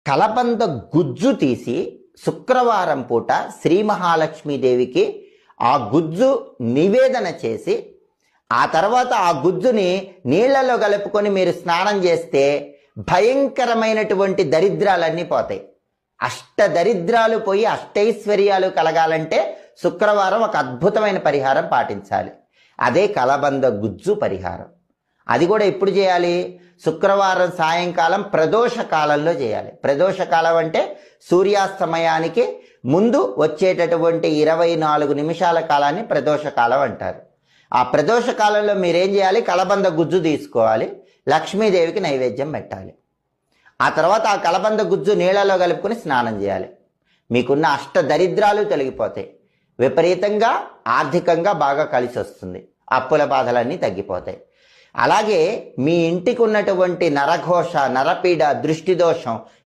కలబంద గుజ్జు తీసి శుక్రవారం పూట శ్రీ మహాలక్ష్మీదేవికి ఆ గుజ్జు నివేదన చేసి ఆ తర్వాత ఆ గుజ్జుని నీళ్లలో కలుపుకొని మీరు స్నానం చేస్తే భయంకరమైనటువంటి దరిద్రాలన్నీ పోతాయి. అష్టదరిద్రాలు పోయి అష్టైశ్వర్యాలు కలగాలంటే శుక్రవారం ఒక అద్భుతమైన పరిహారం పాటించాలి. అదే కలబంద గుజ్జు పరిహారం. అది కూడా ఎప్పుడు చేయాలి? శుక్రవారం సాయంకాలం ప్రదోష కాలంలో చేయాలి. ప్రదోష కాలం అంటే సూర్యాస్తమయానికి ముందు వచ్చేటటువంటి 24 నిమిషాల కాలాన్ని ప్రదోష కాలం అంటారు. ఆ ప్రదోష కాలంలో మీరేం చేయాలి? కలబంద గుజ్జు తీసుకోవాలి, లక్ష్మీదేవికి నైవేద్యం పెట్టాలి. ఆ తర్వాత ఆ కలబంద గుజ్జు నీళ్లలో కలుపుకొని స్నానం చేయాలి. మీకున్న అష్ట దరిద్రాలు తొలగిపోతాయి. విపరీతంగా ఆర్థికంగా బాగా కలిసి వస్తుంది. అప్పుల బాధలన్నీ తగ్గిపోతాయి. అలాగే మీ ఇంటికి ఉన్నటువంటి నరఘోష, నరపీడ, దృష్టి దోషం